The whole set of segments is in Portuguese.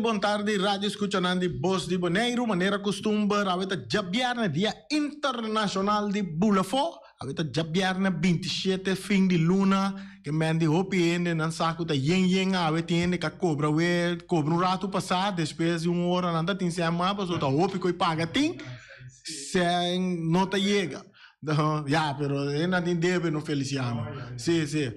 buon tardi, radio escuchanandi Bos di Bonaire, manera costumber, avete già bierne dia international di Bulafo, avete già bierne 27 fin di luna, che mendi hopi ende, non sa che yen avete ende, che cobra un rato passato, spesi un'ora, andate insieme a passo, hopi coi pagati, se nota llega. Ya, pero es nadie debe no Feliciano. Sí, sí.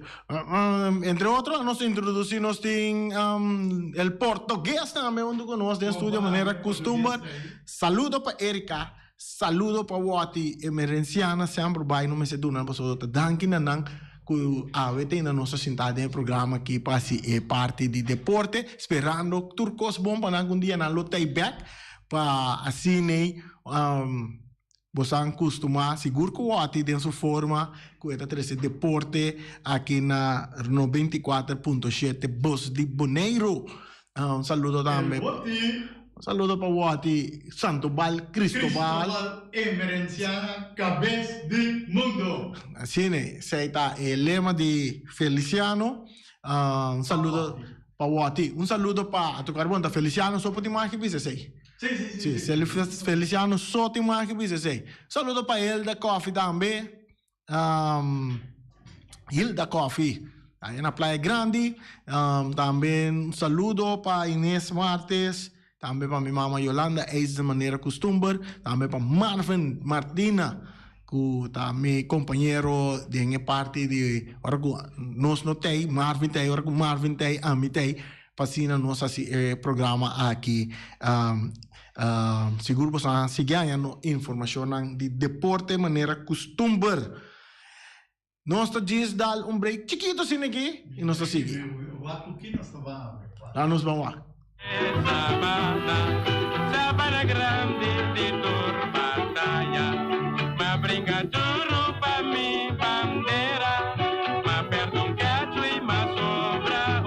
Entre otros, nos introducimos en el portugués también, donde conocemos de estudio de manera costumbre. Saludo para Erika, saludo para Wati, emergenciana, sempre vai no mese duna, passo danki nanang, que avete na nossa sentada em programa aqui para se parte de deporte, esperando turcos bom para algum dia na luta e back para assim você acostuma seguro com o ati dentro forma com esta trece deporte aqui na 94.7 Bos di Bonaire. Saludo também. Saludo para o ati Santobal Cristobal emergenciana cabeça do mundo. Assim né, sei tá o lema de Feliciano. Saludo para o ati. Saludo para tu carbonta Feliciano só pode mais que você sei. Sì. Feliciano Sotimo anche sei. Saluto para Hilda Coffee também. Hilda Coffee, aí na Praia Grande. Também saludo para Inês Martes. Também para minha mamãe Yolanda, ex de maneira costumbre. Também para Marvin Martina, que tá meu companheiro de parte de nós não tem Marvin tem a mim tem. Passina nossa programa aqui. Seguro você seguir no informação de deporte maneira costumbre. Nós diz dar break chiquito assim aqui e nós seguir. Lá nós vamos lá. Sabana grande de turbatanha, ma brinca duro pa mi bandeira, ma perdão gato e ma sobra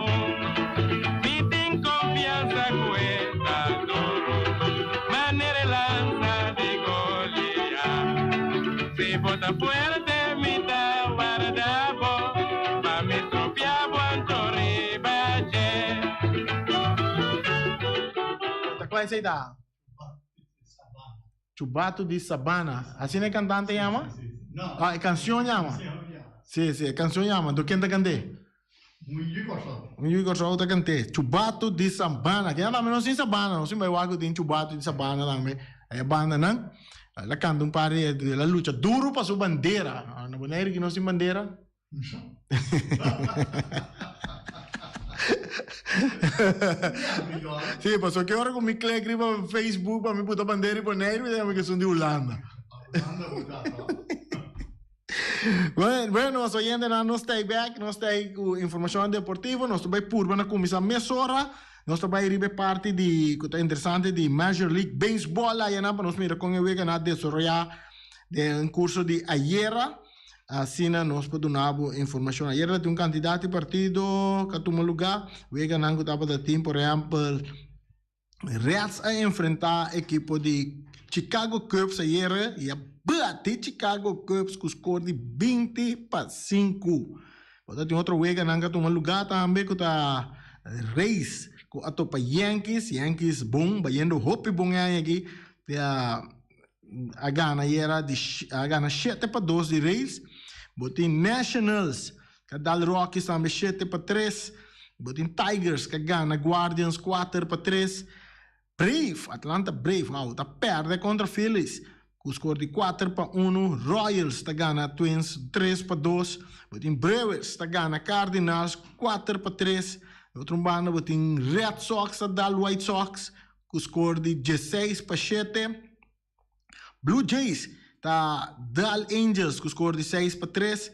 mi tem confiança cuenta duro, maneira lança de golia, se bota fuerte mi da guardabo, ma me tropiavo antori bache. Qual é essa? Chubato de Sabana. Assim é cantante chama? Não. Ah, é canção chama? Sim, sim, canção chama. Do quem tá cantando? Um Igor Só tá cantando. Chubato de Sabana. Que ela não sei Sabana, não sei mais algo de Chubato de Sabana também. É banda não? Ela canta um par de la luta duro para sua bandeira. Na bandeira que não tem bandeira? Sì, posso che ora con mi click per Facebook, per mi butta bandiere per nero, vediamo che sono di Olanda. Bueno, os oyentes não estão back, não estão com informação deportiva, nós estamos por uma comissão mesora, nós estamos aí parte de coisa interessante de Major League Baseball, aí na para nós mirar com o que na desarrollar de curso de ayer. Assim nós podemos dar informação. Ayer de candidato de partido que tomou lugar, vega não estava da tempo, por exemplo, Reds a enfrentar a equipe de Chicago Cubs ayer e a bate Chicago Cubs com score de 20-5. Portanto, tem outro vega não tomou lugar também com a Rays, com a topa Yankees bom, bayendo hope bom aqui, a gana era de a gana 7-2 de Rays. Botin Nationals, que dá Rockies também 7-3. Botin Tigers, que ganha Guardians 4-3. Brave, Atlanta Brave, tá perde contra Phillies, com score de 4-1. Royals, tá ganha Twins 3-2. Botin Brewers, tá ganha Cardinals 4-3. Outro banda, botin Red Sox, tá dá White Sox, com score de 16-7. Blue Jays, tá dal Angels com score de 6-3.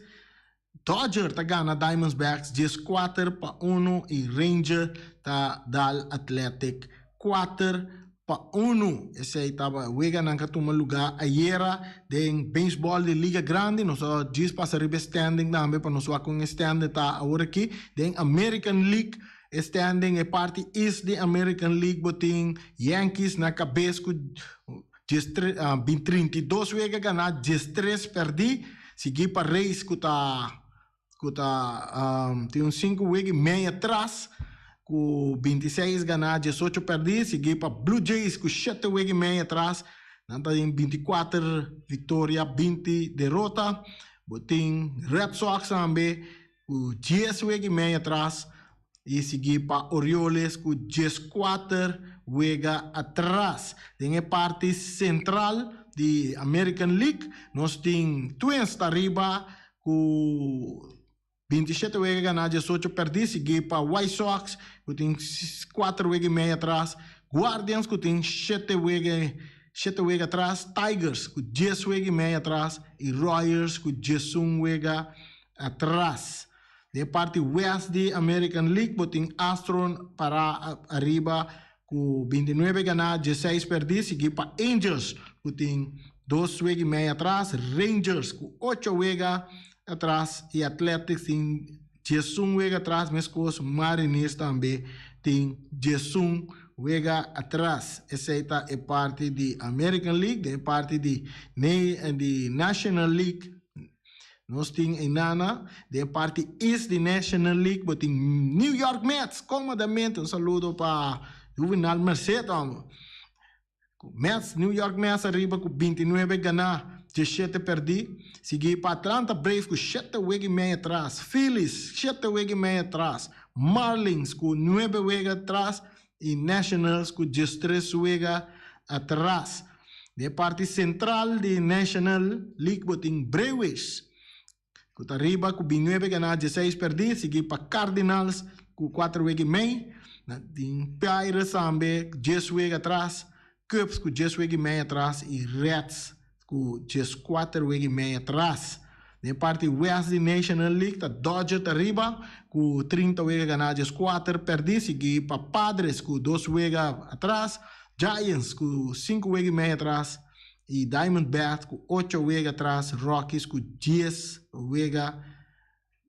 Dodger tá ganha Diamondbacks 4-1 e Ranger tá dal Athletic 4-1. Esse aí tava wega nang katuma lugar ayera den baseball de Liga Grande, nós só diz para ribe standing também para nós com standing tá agora aqui den American League standing é parte East de American League boting Yankees na cabeça com 32 wega ganhar 13 perdi seguir para Reis que tá tem 5 wega meia atrás com 26 ganhar, 18 perder, seguir para Blue Jays com 7 juegos e meio atrás, tem 24 vitória, 20 derrota, tem Red Sox também com 10 juegos e meio atrás, e seguir para Orioles com 14 juegos atrás. Tem a parte central da American League, nós temos Twins arriba com 27 juegos ganhar, 18 perder, seguir para White Sox, que tem 4 juegos e meio atrás, Guardians, que tem 7 juegos atrás, Tigers, com 10 juegos e meio atrás, e Royals, com 11 juegos atrás. De parte West da American League, tem Astros para arriba, com 29 ganhar, 16 perder, seguir para Angels, que tem 2 juegos e meio atrás, Rangers, com 8 juegos atrás, e Athletics tem 11 juegos atrás, mas com os Mariners também tem 11 juegos atrás. Essa é parte da American League, é parte da National League. Nós temos Inana, de parte East da National League, tem New York Mets, comodamente, saludo para Juvenal Merced, Mets, New York Mets arriba com 29 ganhar, 17 perder, seguir para Atlanta Braves com 7 juegos e meio atrás, Phillies 7 juegos e meio atrás, Marlins com 9 juegos atrás e Nationals com 13 juegos atrás. De parte central da National League, tem Braves, que arriba com 29 ganhar, 16 perder, seguir para Cardinals com 4 juegos e meio, tem Pirates também, 10 juegos atrás, Cubs com 10 juegos e meio atrás e Reds com 4 juegos e meio atrás. De parte West da National League, tá Dodgers arriba com 30 juegos ganhar, 4 perder, seguir para Padres com 2 juegos atrás, Giants com 5 juegos e meio atrás e Diamondbacks com 8 juegos atrás, Rockies com 10 juegos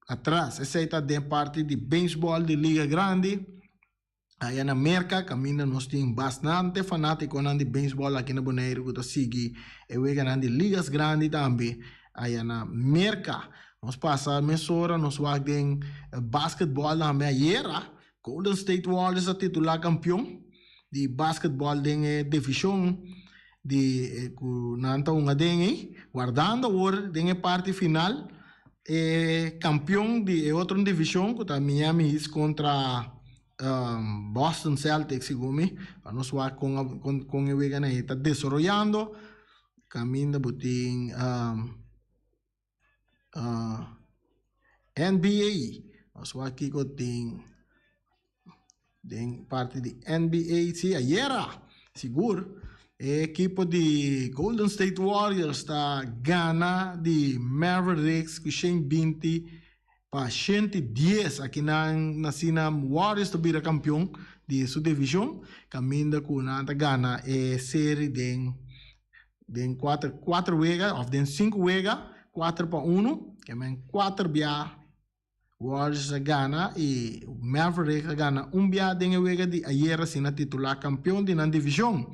atrás. Essa é a parte de beisebol de Liga Grande. Aí na América, caminha, nós temos bastante fanático de beisebol aqui na Bonaire, que sigue e o de ligas grandes também. Aí na América, nós passamos hora, nós vamos basquetebol também. Ayer, Golden State Warriors a titular campeão de basquetebol da divisão de nanta uma dengue, guardando agora da parte final, campeão de outra divisão, que está Miami Heat contra Boston Celtics, sigumi, nós vamos com o Wigan aí, está desarrollando, caminho botin NBA, nós vamos aqui com parte de NBA, sim, ayer, seguro, equipe de Golden State Warriors está ganhando de Mavericks com 120 para 110 aqui na Warriors to vira campeão de sua divisão, caminho com nada gana série de 4 juegos, ou de 5 juegos, 4 para 1, que é 4 bia Warriors gana e Mavericks gana bia de juego de ayer assim na titular campeão de na divisão.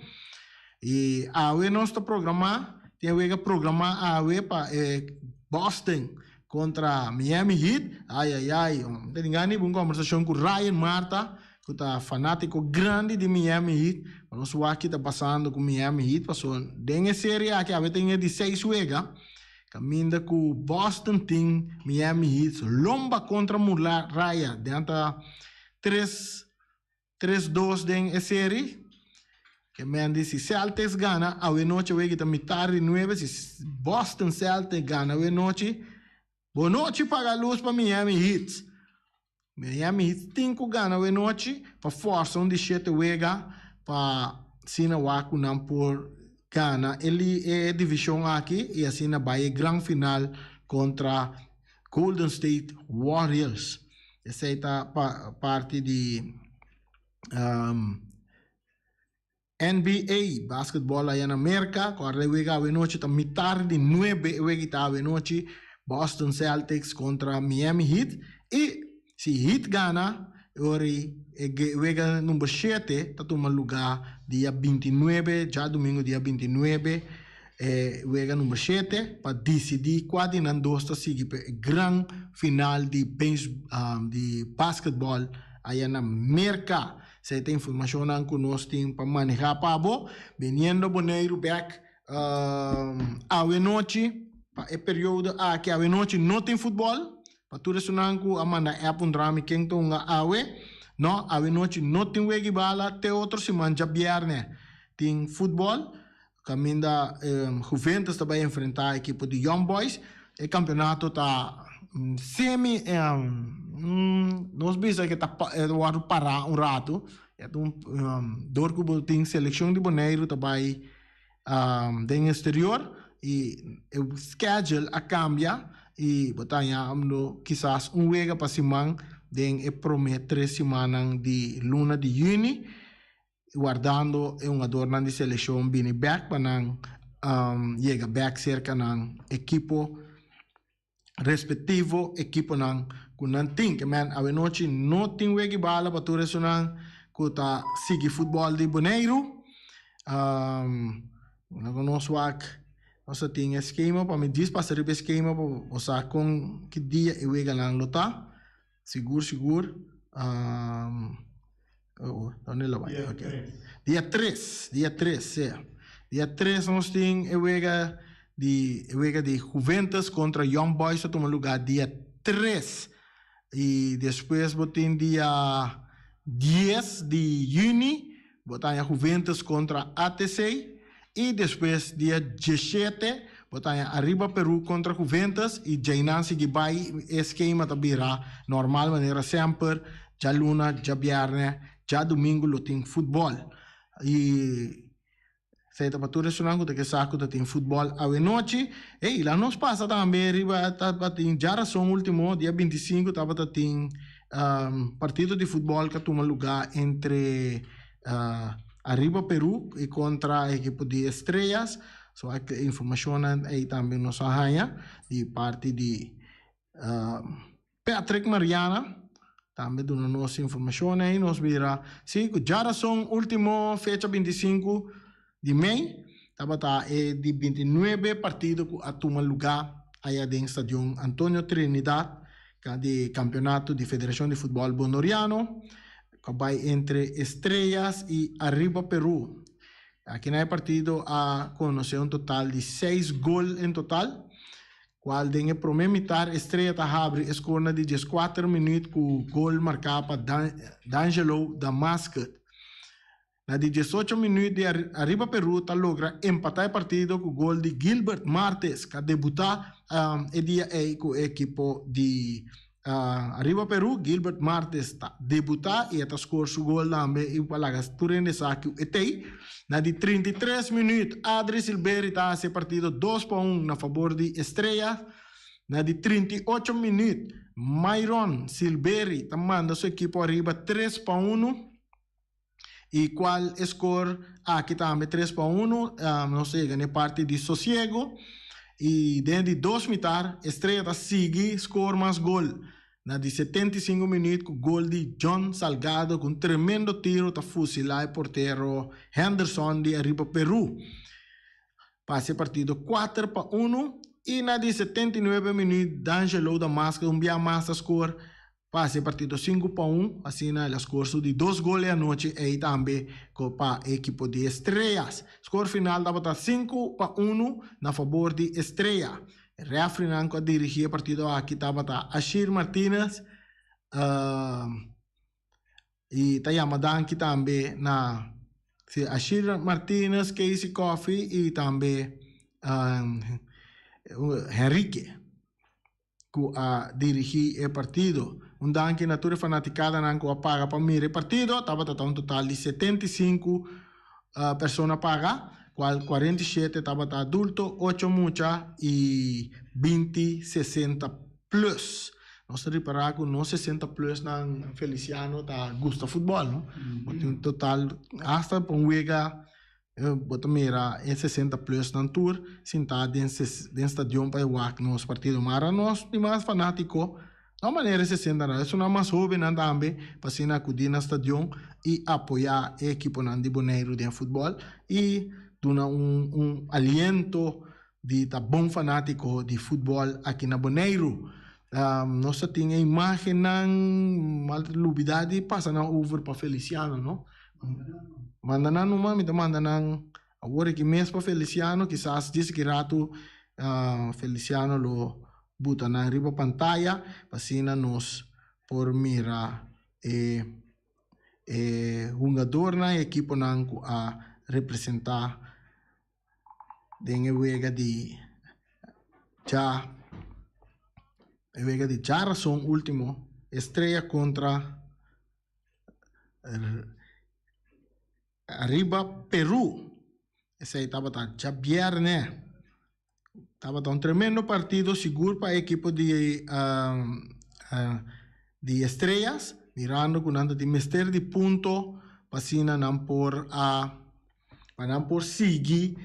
E a nosso programa tem o programa para Boston contra Miami Heat. Tem uma conversação com Ryan Marta, que é fanático grande de Miami Heat. Nós aqui está passando com Miami Heat, passou dengue série aqui, a tem 16 jogos. Caminha com Boston tem Miami Heat, lomba contra Murray, dentro 3-2 dengue série. Que me se Celtics gana, a noite vai estar metade de 9, se Boston Celtics gana a noite, boa noite para a luz para Miami Heat. Miami Heat 5 gana a noite, para força de 7 wega, para Sinawaku não por gana. Ele é divisão aqui, e assim vai a grande final contra Golden State Warriors. Essa é a parte de NBA, basketball aí na América, corre a noite, tá metade de 9 a noite, Boston Celtics contra Miami Heat, e se Heat gana, ori o número 7, tá tomando lugar dia 29, já domingo dia 29, o número 7, para decidir qual de nós dois seguir para grande final de basquetebol allá na merca. Se tem informação que nós temos para manejar para bo, veniendo Bonaire back a noite, para o período que a noite não tem futebol, para tudo isso não a manda é para um drama quem tem não, a noite não tem wegi bala, até outra semana já viernes tem futebol, caminho da Juventus também enfrentar a equipe de Young Boys, o campeonato está semi, nós vimos que está parar um rato, dor que tem seleção de Bonaire também do exterior, e o schedule a cambia, e botanya quizás wega para semana, den promete 3 semanas de luna de junho, guardando uma adorna de seleção bini back para chega back cerca ng equipo respectivo equipo ng kunan ting que man a noite não tem wegi bala para tudo isso nang kuta sigi futebol de Bonaire não conosco nossa tem esquema para me diz para ser esquema para usar com que dia eu wega lang lota seguro onde ela vai okay. Dia 3 Dia 3 nós temos de Juventus contra Young Boys, toma lugar dia 3. E depois botem dia 10 de junho, botem a Juventus contra ATC. E depois dia 17, botem a Arriba Peru contra Juventus. E Jainan Sigibai, esquema tabira, normal maneira sempre, já luna, já viernes, já domingo, lo tem futebol. E se a patura sonando que saco da tem futebol a noite e lá nos passa também riba tem já são último dia 25 tava tem partido de futebol que toma lugar entre Arriba Peru e contra a equipe de Estrellas so a informação aí também nos arranha de parte de Patrick Mariana também dando nossa informação aí nos vira sim já são último fecha 25 de mei, estava de 29 partidos a tomar lugar aí no estádio Antônio Trinidad, de campeonato de Federação de Futebol Bonoriano, que vai entre Estrellas e Arriba Peru. Aqui no partido a conhecer um total de 6 gols em total, qual tem a primeira metade Estrela está abre escorna de 14 minutos com o gol marcado para D'Angelo Damascus. Na de 18 minutos de Arriba Peru, está logra empatar o partido com o gol de Gilbert Martes, que debutar com o equipo de Arriba Peru. Gilbert Martes está debutar e está escolher o gol também e para turno de saque etei. Na de 33 minutos, Adri Silberi está esse partido 2-1 na favor de Estrela. Na de 38 minutos, Myron Silberi está mandando sua equipe arriba 3-1. E qual score aqui também 3-1, não sei, ganha parte de sossego. E dentro de 2 metades, Estrela sigue, score mais gol. Na de 75 minutos, com gol de John Salgado, com tremendo tiro, tá fuzilar o porteiro Henderson de Arriba Peru. Passe partido 4-1. E na de 79 minutos, D'Angelo Damascus, bia massa score. Passe partido 5-1, assim na score de 2 gols a noite e também para a equipe de Estrellas. Score final estava 5-1 na favor de Estrella. Refri não a dirigir o partido aqui estava Ashir Martinez e Tayamadan que também na Ashir Martinez, Casey Coffey e também Henrique que dirigir o partido. Danke natura fanaticada nanco apaga para mim o partido, estava um total de 75 pessoas paga, qual 47 estava adulto, 8 mucha e 20 60 plus. Nós reparar que não 60 plus na Feliciano tá gusta futebol, não? Um total hasta para wega botamira é 60 plus na tour, sentado dentro estádio para o nos partido mara nós demais fanático. De maneira 60 anos, é uma mais jovem também para se acudir no estádio e apoiar a equipe de Bonaire de futebol e dar aliento de bom fanático de futebol aqui na Bonaire. nós temos a imagem na lubidade passa na over para Feliciano, não? Manda na numa, me manda na agora que mês para Feliciano, quizás disse que rato Feliciano lo buta na riba pantalla, pasina nos por mira jogador na equipo nang a representar den wega di já Jarason último estrella contra arriba Peru. Esse aí estava já viernes. Estava um tremendo partido seguro para a equipe de estrelas, mirando com nada de mister de ponto, para não por seguir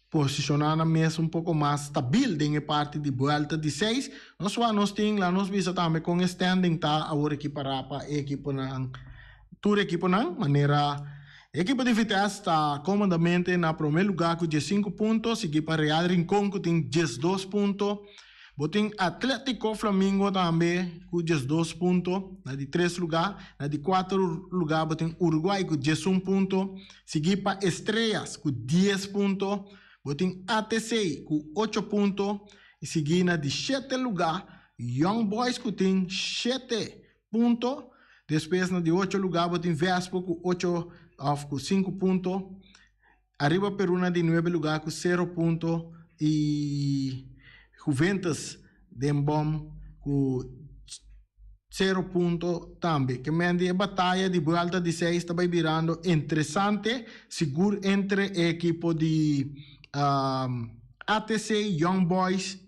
posicionando mesmo pouco mais stabil em parte de volta de 6. Nós temos lá, nós visa também com standing tá agora aqui para a equipe não, toda a equipe não, maneira a equipe de Vitesse está comandamente na primeiro lugar com 15 pontos, seguido para Real Rincón que tem 12 pontos, botem Atlético Flamengo também com 12 pontos, na de 3 lugar, na de 4 lugar botem Uruguai com 11 pontos, seguido para Estrellas com 10 pontos, botem ATC com 8 pontos, e seguido na de 7 lugar, Young Boys que tem 7 pontos, depois na de 8 lugar botem Vespo com 5 pontos, arriba Peru na de 9 lugar com 0 pontos, e Juventus de Mbom com 0 pontos também. Que mende a batalha de volta de 6 está virando interessante, seguro entre a equipe de ATC, Young Boys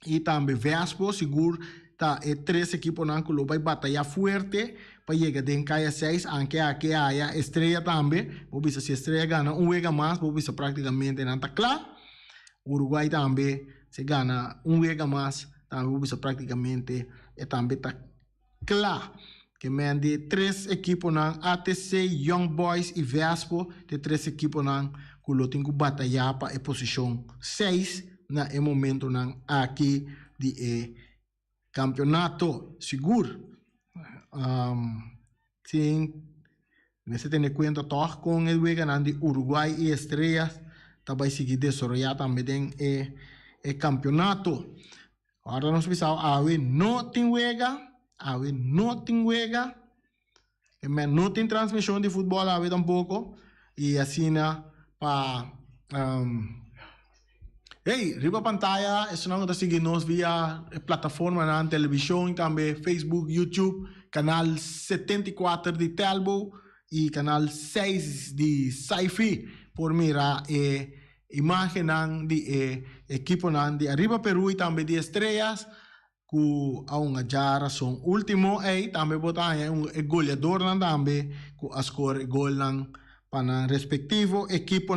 e também Vespo, seguro tá, e 3 equipos que vai batalhar forte para chegar em caia 6, aunque aqui há Estrela também, vou ver se Estrela ganha vega mais, vou ver se praticamente não está claro. Uruguai também se ganha vega mais, também vou ver se praticamente também está claro. Que mende 3 equipos ATC, Young Boys e Vespo, de 3 equipos que lo tem que batalhar para a posição 6 na momento aqui de campeonato seguro. Sim, nesse tem em conta todos com o Wega de Uruguai e Estrellas, também seguir desarrollar também o campeonato. Agora nós precisamos não tem Wega, não tem transmissão de futebol tampouco, e assim para riba pantalla, isso não está seguindo nós via plataforma na televisão, também Facebook, YouTube, canal 74 de Telbo e canal 6 de Sci-Fi, por mirar imagem de equipe de Arriba Peru e também de Estrellas, que há uma Jarason último, e também botar goleador também, que a score gol para respectivo equipe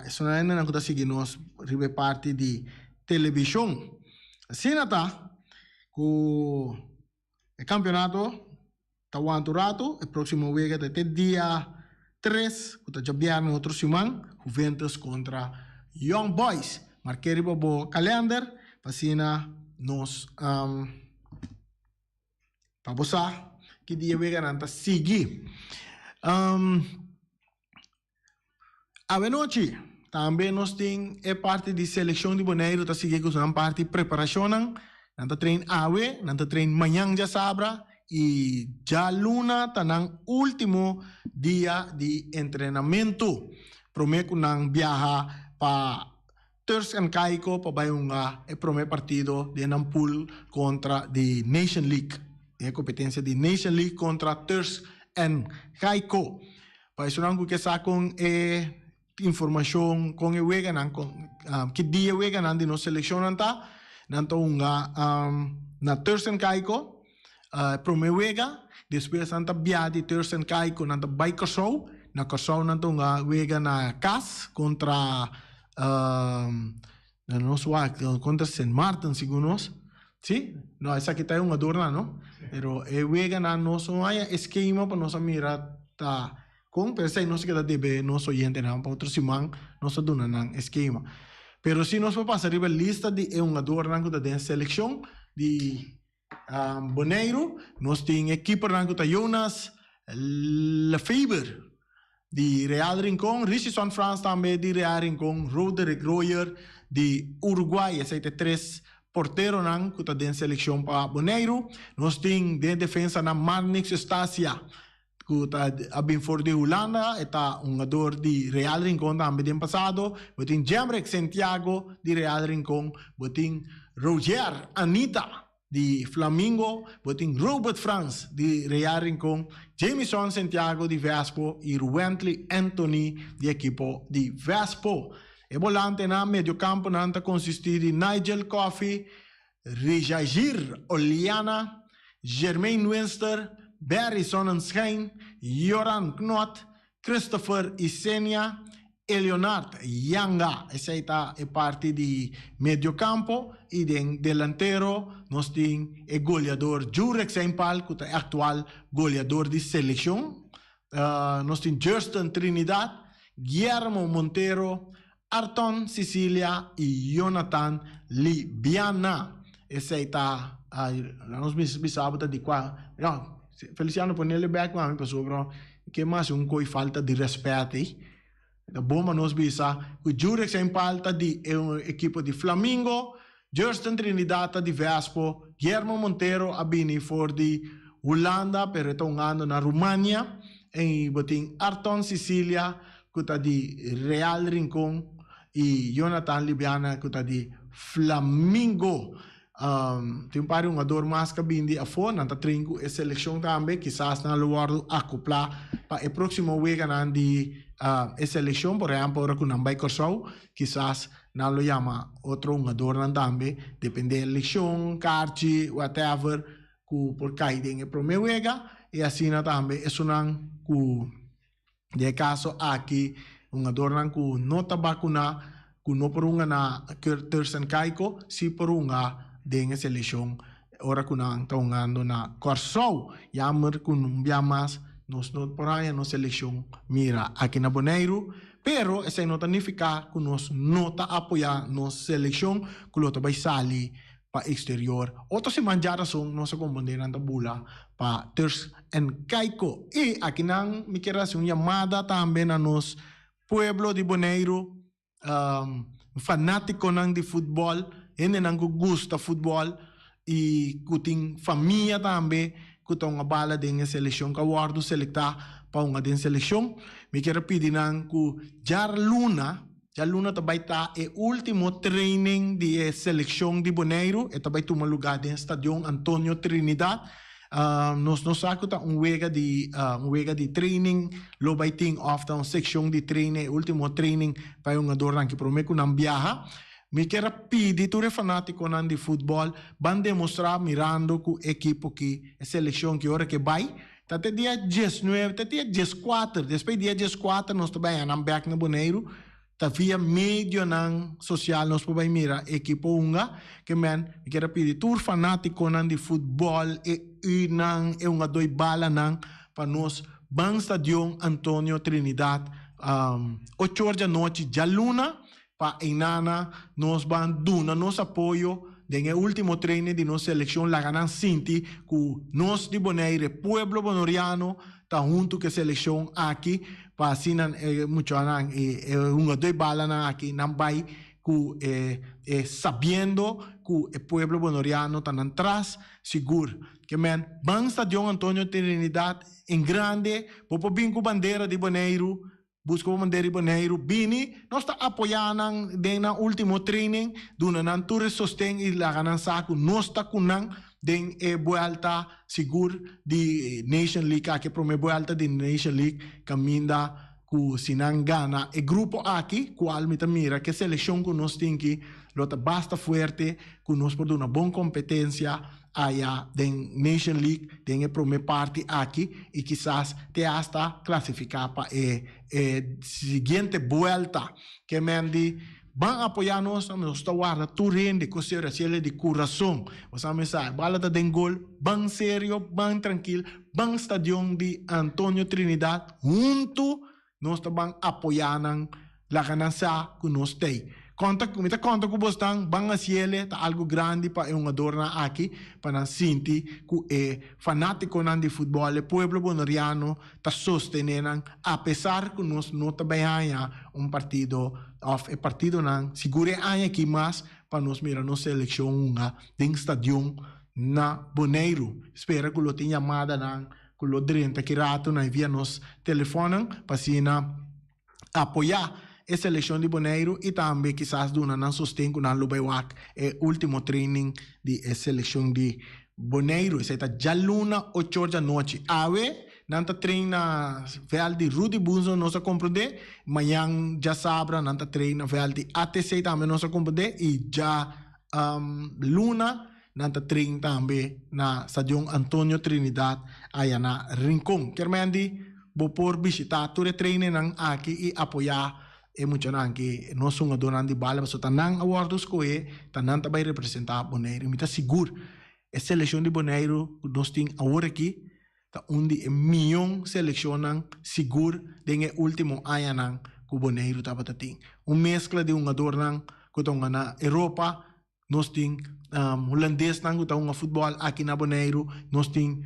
isso não é que está seguindo nós ribe parte de televisão. Assim está o campeonato está avançado, o próximo mês até dia 3, que está viernes outra semana, Juventus contra Young Boys. Marquei ribe o calendário, para nós para você que dia vega nanta seguir. A noite também nós temos a parte de seleção de Bonaire, está seguindo com a parte de preparação, nanta treino awe, nanta treino manhã já sabra, e já luna está no último dia de treinamento. Prometo não viajar para Turks and Caicos para o primeiro partido de Nampul contra a Nation League. A competência de Nation League contra Turks and Caicos. Para isso não que sa com informação com o Wega que dia o Wega de nos selecionam na Turks and Caicos primeiro Wega, depois anta via de Turks and Caicos nanta Biker Show, na Kosovo nanta Wega na CAS contra contra St. Martin, segundo sim? No, essa aqui está uma dor, não? Pero Wega na nosso esquema para nossa mira tá com pensei não se queda debe nosso oyente não para outro semana nossa dona não esquema. Pero se nós passar a lista de uma dor na da seleção de Bonaire. Nós temos equipe de Jonas Lefebvre de Real Rincón, Richison France também de Real Rincón, Roderick Royer de Uruguai, esse é 3 porteiro que está dentro da seleção para Bonaire. Nós temos de defesa na Marnix Estacia, que está bem fora de Holanda, está um jogador de Real Rincón também do passado. Tem Jamrek Santiago de Real Rincón, tem Roger Anita de Flamengo, tem Robert France de Real Rincón, Jameson Santiago de Vespo e Wentley Anthony de equipo de Vespo. E volante na medio campo nanta consistir de Nigel Coffey, Rijagir Oliana, Jermaine Winster, Barry Sonnenschein, Joran Knot, Christopher Isenia e Leonard Yanga. Essa é parte de medio campo. E de delantero nós temos o goleador Jurek Seimpal, que é atual goleador de seleção. Nós temos Justin Trinidad, Guillermo Montero, Arton Sicilia e Jonathan Libiana. Essa está nós sabemos de qual. Feliciano ponele back mami pessoal, bro. Que mais coi falta de respeito. Da bomba nós bisa que Jurek Seimpal tá de equipe de Flamengo, Justin Trinidad de Vespo, Guillermo Montero abini for de Holanda, pero estão na România, e botin Arton Sicilia que tá de Real Rincón e Jonathan Libiana que tá de Flamengo. Tem um jogador mais que bindi a fora, nanta trinco e seleção também, quizás na lugar acoplar para o próximo week de a seleção, por exemplo, ahora que não vai correr, quizás não lo llama outro jogador também, depende da eleição, carti, whatever, por cair em primeiro week, e assim também, isso não, de caso aqui, jogador não não está vacunado, que não por na terceira caiko, se por dentro seleção, ora que não estão andando na corso, jammer que não mais nos não por aí na seleção mira aqui na Bonaire, pero essa não significa que nós não está apoiar nossa seleção, que nós vai sair para exterior. Outro se manjar são nossa companheira na bula para ters en caico. E aqui não me quero fazer uma chamada também na nos pueblo de Bonaire, fanático de futebol. Ele não gosta de futebol e que tem família também que tem uma bala de seleção que guardo selectar para uma de seleção. Me quero pedir que já Luna também está o último training de seleção de Bonaire e também toma lugar no estádio Antônio Trinidad. Nós sabemos que wega de training, lo vai ter ofta uma seção de training, último training para um jogador que promete não viaja. Me quero pedir tu fanático de futebol, van demonstrar mirando que o equipo que a seleção que hora que vai, até dia 19, até dia 14, depois dia 14 nós também andamos back na Bonaire, tá via meio nan social nós podemos mirar equipo unga, que me quero pedir tu fanático de futebol e nan é uma doi bala nan para nós ban stadion Antônio Trinidad 8 horas da noite já luna para enana nós van duna nosso apoio den último treino de nossa seleção la ganan Sinti que nós de Bonaire pueblo bonoriano tá junto que seleção aqui para assim muito anan uma dois bala nan aqui nan vai que sabendo que o pueblo bonoriano está atrás seguro que men van stadion Antônio Trinidad em grande popo bingo bandeira de Bonaire busca o bandeira de Bonaire, bini, nós está apoiando no último training, donando tudo sostém e la ganan saco, nós está com den vuelta seguro de Nation League, que promete vuelta de Nation League, caminda que se não gana. E grupo aqui, qual me mira, que seleção que nós temos que lota basta forte, que nós podemos uma boa competência allá den Nation League, den a primeira parte aqui, e quizás te hasta classificar para a seguinte vuelta, que mendi van apoiar-nos, nós está guarda turin de consideração de coração. Você me sabe, bala da den gol, bem sério, bem tranquilo, bem estadião de Antônio Trinidad, junto nós estamos apoiando a ganância que nós temos. conta com bostang banga ciele tá algo grande para um adorna aqui para sinti que é fanático nan de futebol e pueblo bonoriano tá sostenendo apesar que nós não também um partido of e partido nan segure aqui mas para nós mirar no seleção unha ding stadium na Bonaire. Espera que lo tenha chamada nan que lo drenta que rato na via nos telefonam para sina apoiar a seleção de Bonaire e também quizás duna não sustém com o Lubaiwak é último training de seleção de Bonaire. Isso está já luna 8 da noite. Ave nanta treina vel de Rudy Bunzo não se compreende. Manhã já sabra nanta treina vel de ATC também não se compreende e já luna nanta treina também na Stadion Antonio Trinidad aí na Rincon. Quermendi vou por visitar todo treino nang aqui e apoiar e muito que nós somos donando de bala, mas tá nang awardos ko tá nang tabay representar Bonaire. Mita seguro a seleção de Bonaire nós tem agora aqui tá onde milhão selecionam seguro dengue último ano nang ko Bonaire tá batating. Mescla de ador nang ko tong na Europa nós tem holandês nang ko tong futebol aqui na Bonaire, nós tem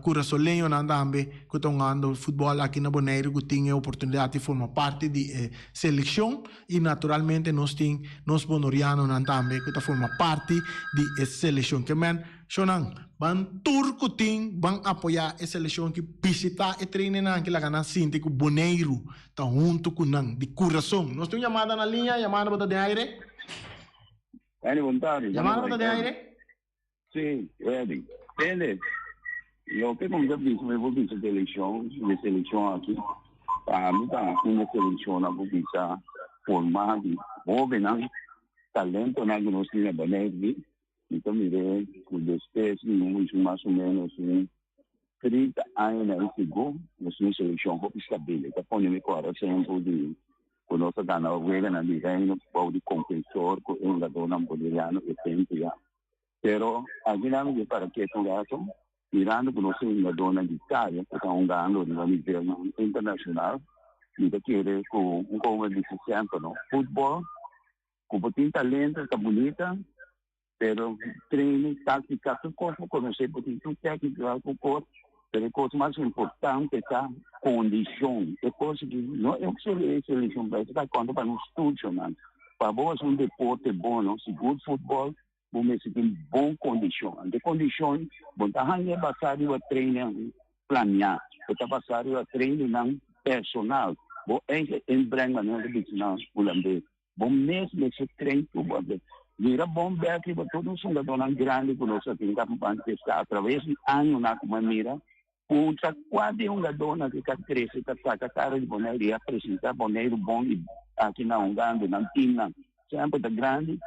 Curaçolenho nang tambe ko tong futebol aqui na Bonaire ko tem a oportunidade de formar parte de seleção e naturalmente nós tem nós bonoriano nang tambe ko ta formar parte de seleção que men sonang ban tour ko ting bang apoiar a seleção que visitar e treinar nang que laga na sinti ko Bonaire ta junto ko nang de coração. Nós tem chamada na linha, chamada bota de aire. Any vontade. Chamada bota de aire? Sim, ready. Entende? Eu que como já disse, eu vou dizer seleção aqui. Para mim tá uma seleção na vou dizer formar de jovem, talento na que nós temos Bonaire. Então mire, o despese mais ou menos 30 anos na Isigo, nós temos seleção que estabelece. Tá pondo me cora sempre de conosco da na vega na design pode de compensor com um gadona boliviano e tempo já. Pero aqui não é para que tu gasto mirando que nós temos uma dona de Itália, que está andando no nível internacional, e que quer com como de 60 no futebol, com tem talento, está bonita, pero treino, tática, tudo corpo conhecer, porque tudo técnico, o corpo, pero a coisa mais importante é a condição, é coisa que não é o que se seleção vai estar quando para um estúdio, para você um deporte bom, não, seguro futebol, você tem boa condição. De condição, você está passando a treinar, planear, você está passando a treinar personal, você emprega na medicina, você mesmo esse treino, vira bom ver que todos são dona grande que nós temos que testar através de anos na como mira, contra quase dona que cresce, que saca cara de Bonaire e apresenta Bonaire bom aqui na Uganda, na Tina, sempre da grande,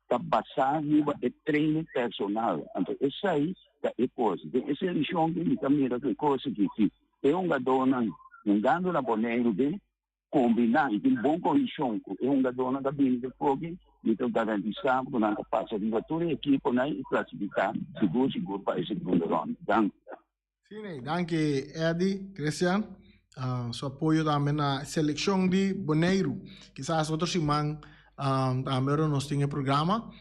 que passar e treino personal. Então, isso aí é coisa. Essa lição que me mira que coisa que é dona, Uganda na Bonaire, de combinar, e tem boa condição, é dona da bem de fogo, então garantizar que não passa de toda a equipe e classificar seguro para esse segundo round. Sim, danke Eddie, Christian. Su apoio também na seleção de Bonaire. Quizás outros irmãos também nós temos programa.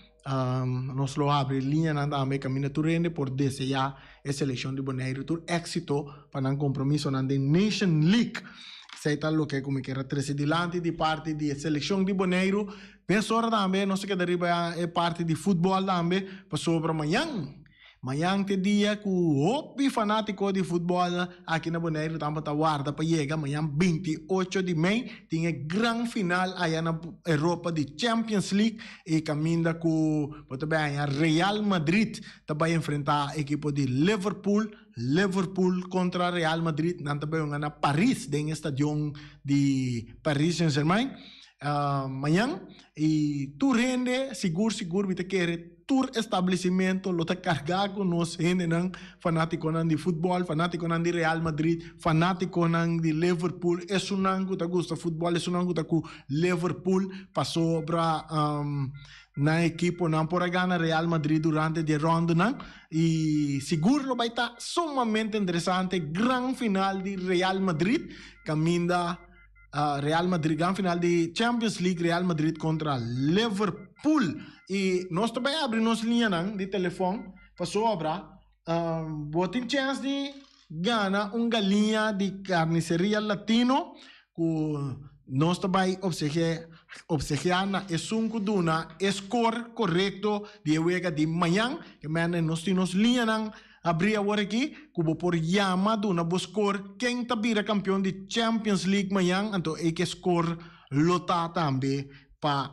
Nós lo abre linha também caminho turende por desejar a seleção de Bonaire tur éxito para um compromisso na Nation League. Seita lo que como que retrese dilante di parte di seleção de Bonaire. Penso ora também, não sei que deriva é parte de futebol também, para sobre amanhã. Amanhã te dia que o fanático de futebol aqui na Bonaire também tá guarda para chegar amanhã 28 de maio, tem a gran final aí na Europa de Champions League e caminha com a Real Madrid vai enfrentar a equipe de Liverpool contra Real Madrid, não também na Paris, no estádio de Paris Saint-Germain. Amanhã e tu rende seguro te quer tur estabelecimento lo ta carga com nós rende nang fanático nang de futebol, fanático nang de Real Madrid, fanático nang de Liverpool, é sunang que ta gusta futebol, é sunang que ta ku Liverpool passou para na equipe não por ganhar Real Madrid durante a ronda não e seguro vai estar sumamente interessante gran final de Real Madrid caminha Real Madrid, gran final de Champions League, Real Madrid contra Liverpool. E nós também abrimos linha de telefone para sobra. Botem chance de ganhar galinha de carniceria latino. Nós também obsequiar na esunco duna score correto de wega de manhã. Que nós temos linha abrir agora aqui, como por chama duna score quem tabira campeão de Champions League manhã, então é que score lota também para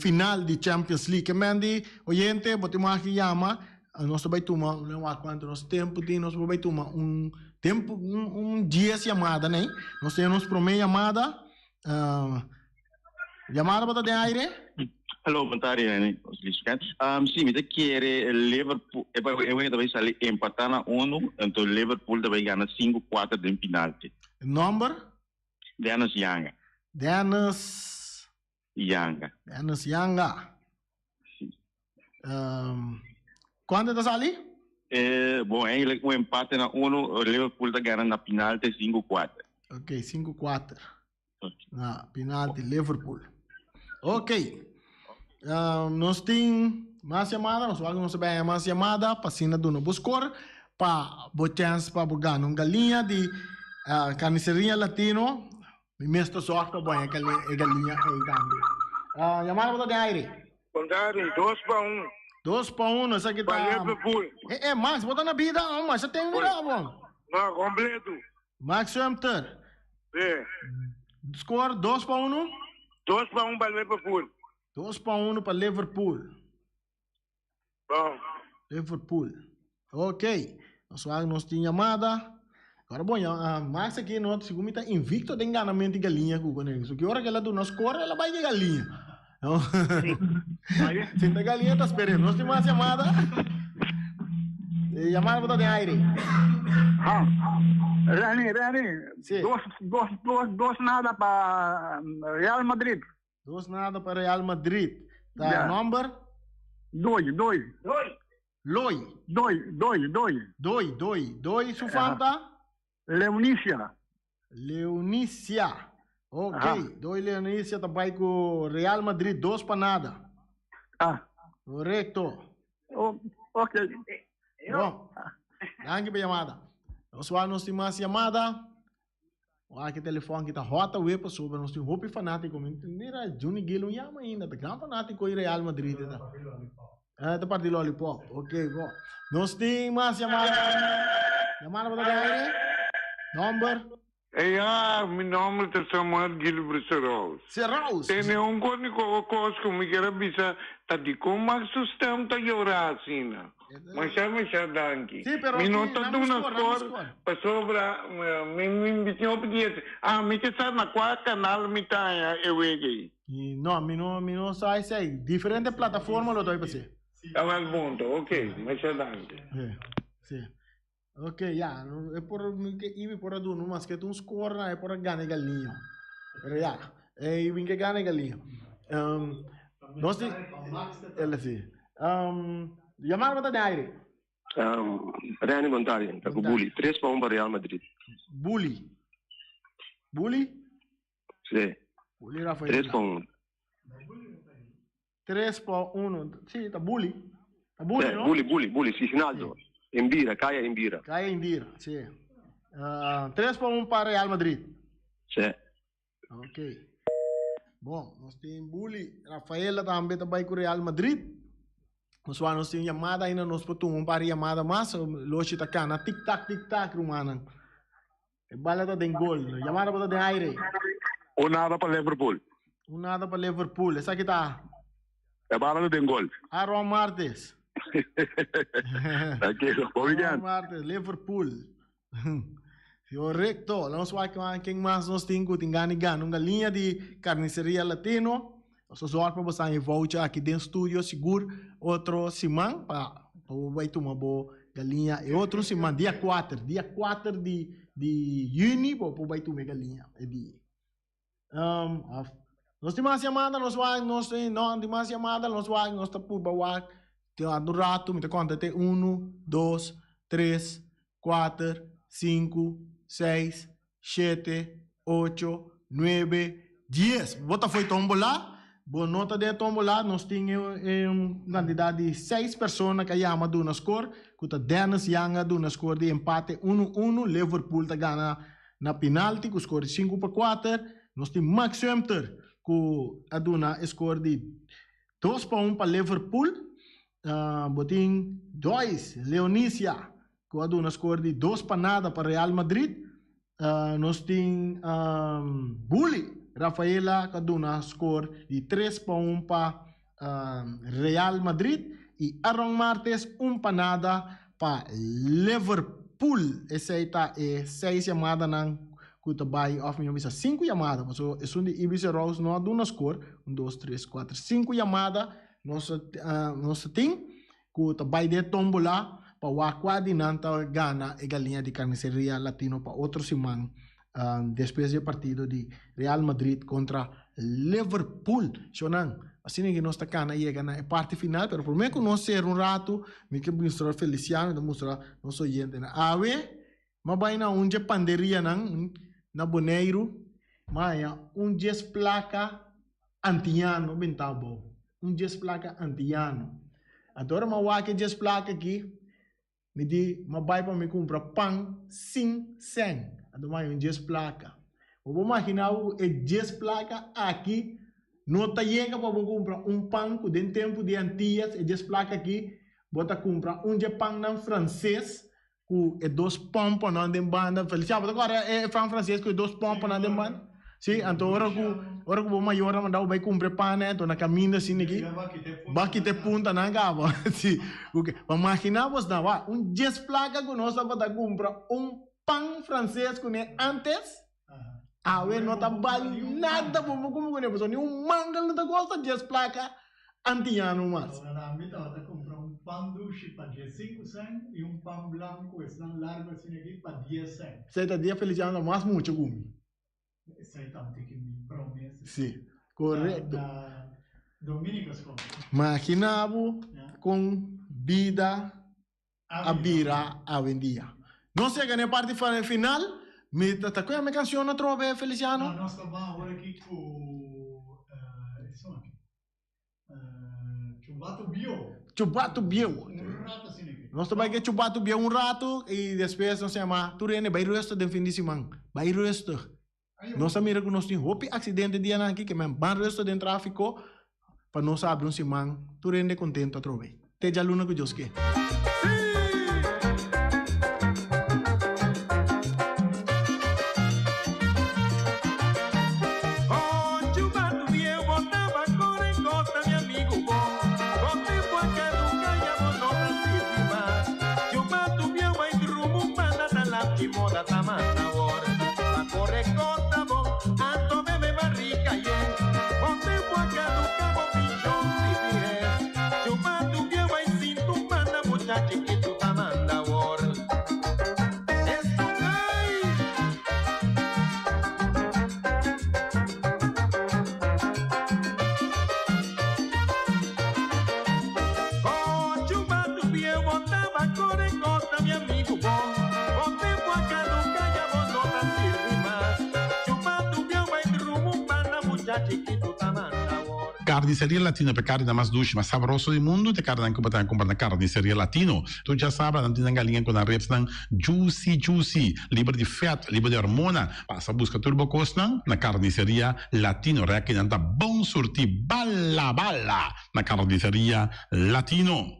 final de Champions League. Que mande oyente, botamos aqui chama, nós vai tomar, não há quanto nosso tempo de nós vai tomar tempo, dia chamada, né? Nós temos primeira chamada, chamada para ter aire. Hallo, boa tarde, sim, me quer Liverpool, eu também saí empatar na ONU, então Liverpool também ganha 5-4 de penalti. Number? Dennis Yanga. Dennis Yanga. Quanto está ali? Bom, eigenlijk o empate na ONU, Liverpool está ganhando na penalti 5-4. Ok, 5-4. Na penalti Liverpool. Ok. Nós temos mais chamada, nós vamos saber mais chamada para cima do novo score para botar para ganhar galinha de carniceria latino. Mestre sorte para ganhar galinha aí também. Chamada para de aire. Contaram 2-1. 2-1, essa aqui tá. Liverpool. Max, bota na vida, mas você tem vida, bom. Não, completo. Max Schwemter. É. Score 2-1. 2-1 para Liverpool. 2-1 para Liverpool. Bom. Liverpool. Ok. Nós temos chamada. Agora, bom, Max aqui, nós segundo está invicto de enganamento de galinha. So, que hora que ela do nosso score, ela vai de galinha. Se tem galinha, está esperando. Nós temos uma chamada. Chamada para de aire. Rani. Sim. 2-0 para Real Madrid. 2-0 para Real Madrid. Tá, Yeah. number? 2. Doi. Sufanta? Leonícia. Ok. Doi Leonícia também com Real Madrid. 2-0. Correto. Ok. Bom. Danke pela chamada. Nós vamos ter mais chamada. Olha que telefone que está rota o para sobre nós temos roupa fanático, mira Johnny Gillen chama ainda, tá grande fanático em Real Madrid tá. Tá partido lollipop. Ok, bom. Nós temos mais chamada. Chamada para aire. Number? Meu nome é Samuel Gilbert Serraus. Serraus. Tem único coisa que me quero avisar, tá de como o sistema está llorar assim, mas é danke. Sim, pero mi aqui, nota não do na score. score para sobra me tinha pedido. Me que sabe na qual canal me tá eu aí. Não, me não sai sei. Diferente plataforma lo doy para você. É um ponto, ok, mas é danke. Sim. Ok, já. É por que por adu, não mas que tu score é por ganhar galinha. Pero já. É vim que ganhar galinha. Nós tem ela sim. Chamada para de aire. Rani Montari, tá com Bully. 3-1 para Real Madrid. Bully? Sim. Bully Rafael. 3-1. 3-1. Sì, tá Bully. Tá Bully, Sì, no? Bully, sì, Sinaldo. Imbira, Caia Imbira. Caia Indira, sì. 3-1 para Real Madrid. Sì. Ok. Bom, nós temos Bully. Rafaela também vai com Real Madrid. Nós temos chamada ainda, nós podemos para chamada mais. Loche tá cá, na tic-tac, rumana. E bala tá den gol. Chamada para de aire. Nada para Liverpool. Nada para Liverpool. Essa aqui tá. É bala de gol. Aaron Martes. Aquilo, obrigado. Martes, Liverpool. Correcto. Nós vamos ver quem mais nós temos que ganhar uma linha de carniceria latino. Nós vamos para você em voucher aqui dentro do estúdio, seguro. Outro semana para vai tomar boa galinha. E outro semana, dia 4 de junho, para vai tomar galinha. Nós temos uma chamada, nós temos chamada, nós estamos por baixo. Tem um rato, me conta, tem 1, 2, 3, 4, 5, 6, 7, 8, 9, 10. Bota foi tombola. Boa nota de tombola. Nós tínhamos quantidade de 6 pessoas que chama do na score. Que Dennis Yanga do na score de empate 1-1. Liverpool tá ganha na penalti com score de 5-4. Nós temos Max Hemter que aduna score de 2-1 para Liverpool. Botin 2 Leonísia que aduna score de 2-0 para Real Madrid. Nós temos Bully Rafaela que aduna score de 3-1 para Real Madrid. E Aaron Martes 1-0 para Liverpool. Essa é 6 chamadas na Kutabai of minha visa 5 chamadas. So, é um de Ibiza Rose não aduna score. 1, 2, 3, 4, 5 chamadas. Nós temos Kutabai de tombola para o Aquadinanta Gana e galinha de carniceria latino para outro semana. Depois do partido de Real Madrid contra Liverpool. Shonan, assim que nós está cana chega na parte final, pero por mim que nós ser rato, me que mostrar Feliciano, de mostrar nosso oyente na ave, mas vai na onde panderia na Boneiro, mas jazz placa antiano bentabo, jazz placa antiano. Agora mas que jazz placa aqui, me di, mas vai para me comprar pão 5 Ademais, jazz placa. Vou imaginar o jazz placa aqui. Não tá chega para comprar pão que tem tempo de antigas. Jazz placa aqui. Bota comprar pão não francês. Que é 2 pompos na banda. Feliciano, agora é pão francês com 2 pompos na banda. Sim, então agora que o maior mandar vai comprar pão, né? Então na caminho assim aqui. Baki te punta na gaba. Sim. Vamos imaginar você não, jazz placa que nós vamos comprar pão francês que é antes. Não tá vale nada como que pessoa, nenhum manga não gosta de jazz placa antiano mas. Na mitad vai comprar pão doce para 5 cents e pão branco esse não largo assim aqui para 10 cents. Você tá dia Feliciano mais muito gumi. Esse aí também que me promete. Sim, correto. Dominicas como. Maquinabo com vida a bira a vendia. Não sei que parte final. Me tá com a minha canção na trova Feliciano. Nós estamos agora aqui com isso aqui. Chubato Bio. Rato assim aqui. Nós estamos aqui Chubato Bio rato e depois nós chama Turene vai resto de fim de semana. Vai resto. Nós mira que nós temos acidente dia aqui que mesmo ban resto de tráfico para nós abrir semana. Turene contento a trova. Te já luna que Deus quer. Carniceria Latino per carne mais doce, mais saboroso do mundo, te carne que botar comprar na Carniceria Latino. Tu já sabe, não tem galinha com a reps não juicy, livre de fat, livre de hormona. Passa busca turbo costa na Carniceria Latino, que não tá bom sortir bala na Carniceria Latino.